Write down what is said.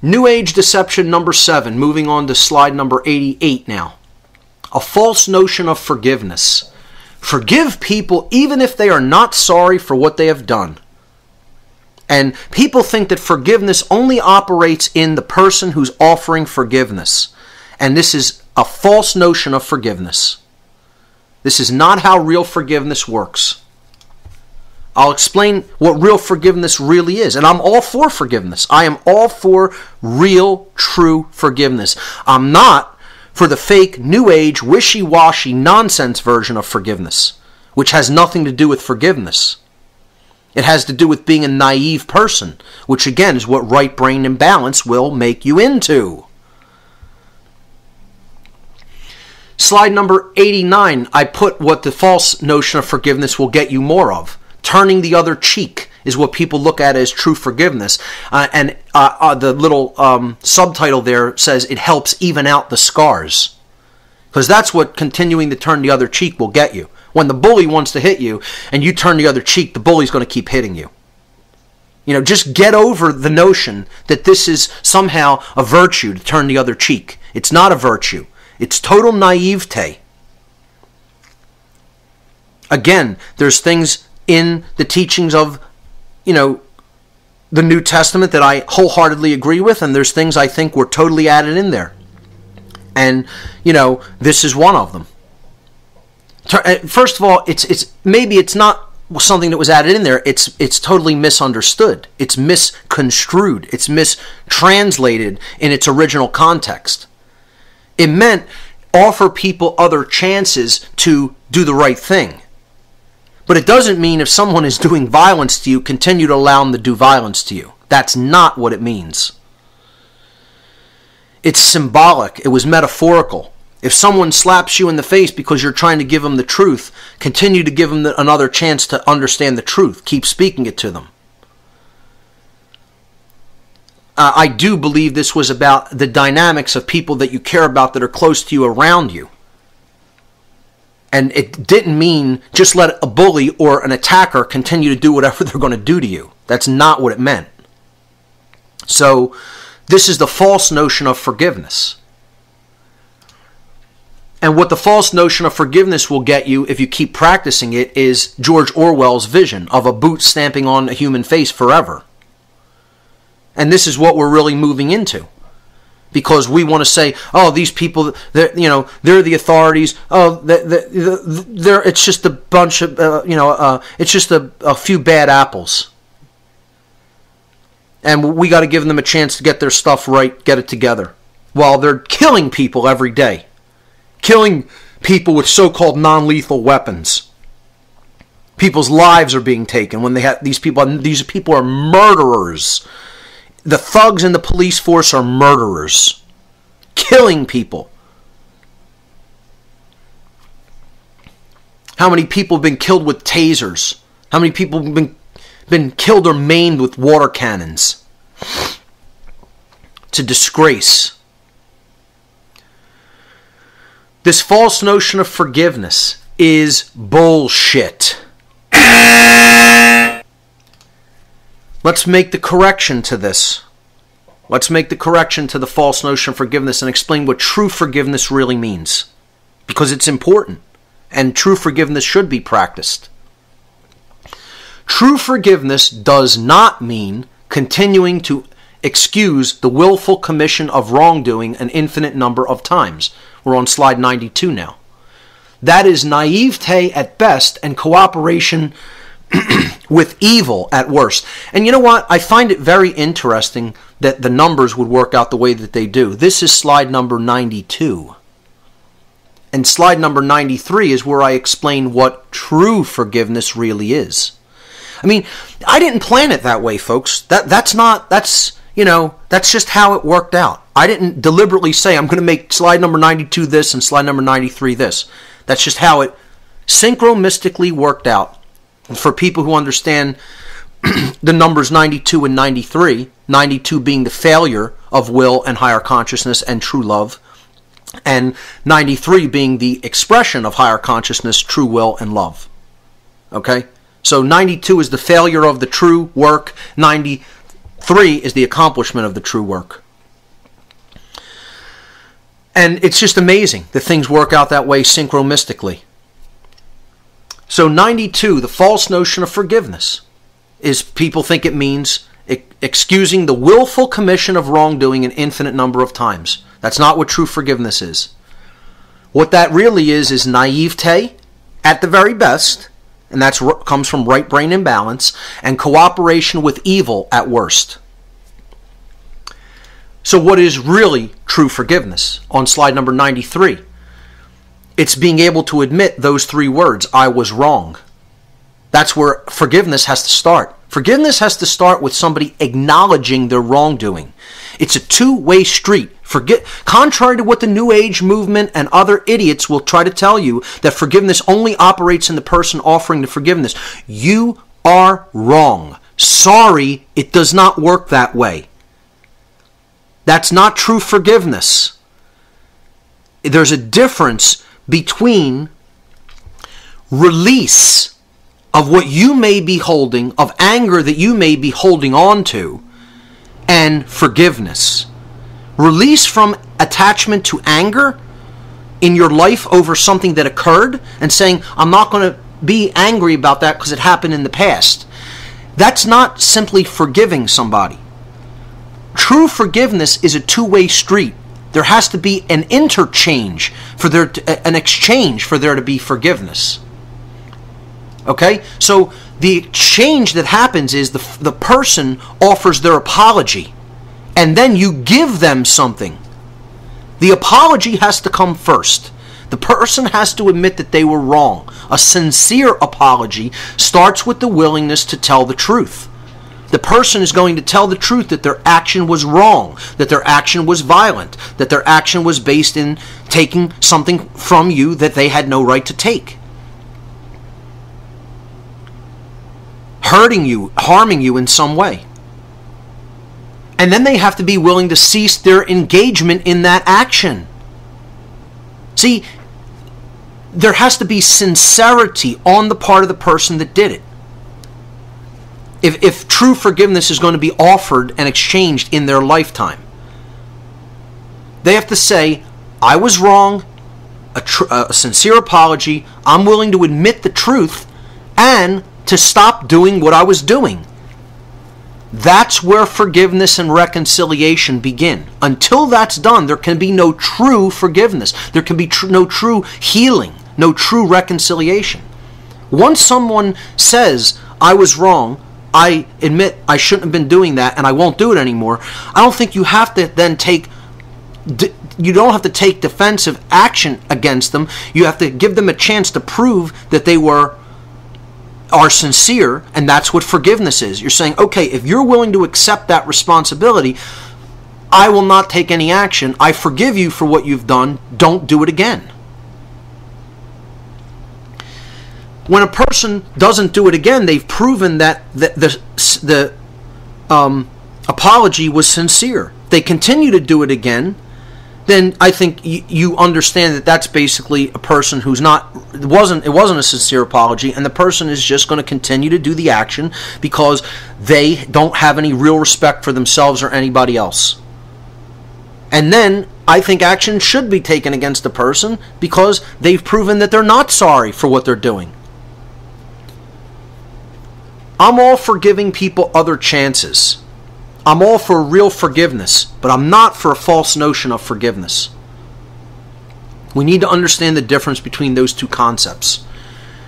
New Age deception number 7, moving on to slide number 88 now. A false notion of forgiveness. Forgive people even if they are not sorry for what they have done. And people think that forgiveness only operates in the person who's offering forgiveness. And this is a false notion of forgiveness. This is not how real forgiveness works. I'll explain what real forgiveness really is. And I'm all for forgiveness. I am all for real, true forgiveness. I'm not for the fake, new age, wishy-washy, nonsense version of forgiveness, which has nothing to do with forgiveness. It has to do with being a naive person, which again is what right brain imbalance will make you into. Slide number 89, I put what the false notion of forgiveness will get you more of. Turning the other cheek is what people look at as true forgiveness. The little subtitle there says it helps even out the scars. Because that's what continuing to turn the other cheek will get you. When the bully wants to hit you and you turn the other cheek, the bully's going to keep hitting you. You know, just get over the notion that this is somehow a virtue to turn the other cheek. It's not a virtue. It's total naivete. Again, there's things in the teachings of, the New Testament that I wholeheartely agree with, and there's things I think were totally added in there. And, this is one of them. First of all, it's not something that was added in there. It's totally misunderstood. It's misconstrued. It's mistranslated in its original context. It meant offer people other chances to do the right thing. But it doesn't mean if someone is doing violence to you, continue to allow them to do violence to you. That's not what it means. It's symbolic. It was metaphorical. If someone slaps you in the face because you're trying to give them the truth, continue to give them another chance to understand the truth. Keep speaking it to them. I do believe this was about the dynamics of people that you care about that are close to you, around you. And it didn't mean just let a bully or an attacker continue to do whatever they're going to do to you. That's not what it meant. So this is the false notion of forgiveness. And what the false notion of forgiveness will get you if you keep practicing it is George Orwell's vision of a boot stamping on a human face forever. And this is what we're really moving into. Because we want to say, oh, these people, they're the authorities. Oh, it's just a bunch of, it's just a few bad apples. And we got to give them a chance to get their stuff right, get it together. While they're killing people every day. Killing people with so-called non-lethal weapons. People's lives are being taken when they have these people are murderers. The thugs in the police force are murderers. Killing people. How many people have been killed with tasers? How many people have been killed or maimed with water cannons? It's a disgrace. This false notion of forgiveness is bullshit. Let's make the correction to this. Let's make the correction to the false notion of forgiveness and explain what true forgiveness really means. Because it's important. And true forgiveness should be practiced. True forgiveness does not mean continuing to excuse the willful commission of wrongdoing an infinite number of times. We're on slide 92 now. That is naivete at best and cooperation with evil at worst. And you know what? I find it very interesting that the numbers would work out the way that they do. This is slide number 92. And slide number 93 is where I explain what true forgiveness really is. I mean, I didn't plan it that way, folks. That's just how it worked out. I didn't deliberately say I'm going to make slide number 92 this and slide number 93 this. That's just how it synchronistically worked out. For people who understand the numbers 92 and 93, 92 being the failure of will and higher consciousness and true love, and 93 being the expression of higher consciousness, true will, and love. Okay? So 92 is the failure of the true work, 93 is the accomplishment of the true work. And it's just amazing that things work out that way synchromistically. So 92, the false notion of forgiveness, is people think it means excusing the willful commission of wrongdoing an infinite number of times. That's not what true forgiveness is. What that really is naivete at the very best, and that comes from right brain imbalance, and cooperation with evil at worst. So what is really true forgiveness? On slide number 93, it's being able to admit those three words, I was wrong. That's where forgiveness has to start. Forgiveness has to start with somebody acknowledging their wrongdoing. It's a two-way street. Contrary to what the New Age movement and other idiots will try to tell you, that forgiveness only operates in the person offering the forgiveness. You are wrong. Sorry, it does not work that way. That's not true forgiveness. There's a difference between release of what you may be holding, of anger that you may be holding on to, and forgiveness. Release from attachment to anger in your life over something that occurred and saying, I'm not going to be angry about that because it happened in the past. That's not simply forgiving somebody. True forgiveness is a two-way street. There has to be an interchange an exchange for there to be forgiveness. Okay? So the exchange that happens is the person offers their apology, and then you give them something. The apology has to come first. The person has to admit that they were wrong. A sincere apology starts with the willingness to tell the truth. The person is going to tell the truth that their action was wrong, that their action was violent, that their action was based in taking something from you that they had no right to take. Hurting you, harming you in some way. And then they have to be willing to cease their engagement in that action. See, there has to be sincerity on the part of the person that did it. If true forgiveness is going to be offered and exchanged in their lifetime, they have to say, I was wrong, a sincere apology, I'm willing to admit the truth, and to stop doing what I was doing. That's where forgiveness and reconciliation begin. Until that's done, there can be no true forgiveness. There can be no true healing, no true reconciliation. Once someone says, I was wrong, I admit I shouldn't have been doing that and I won't do it anymore, I don't think you have to then take defensive action against them. You have to give them a chance to prove that they are sincere, and that's what forgiveness is. You're saying, okay, if you're willing to accept that responsibility, I will not take any action. I forgive you for what you've done. Don't do it again. When a person doesn't do it again, they've proven that the apology was sincere. They continue to do it again, then I think you understand that that's basically a person who's not, it wasn't a sincere apology, and the person is just going to continue to do the action because they don't have any real respect for themselves or anybody else. And then I think action should be taken against the person because they've proven that they're not sorry for what they're doing. I'm all for giving people other chances. I'm all for real forgiveness, but I'm not for a false notion of forgiveness. We need to understand the difference between those two concepts.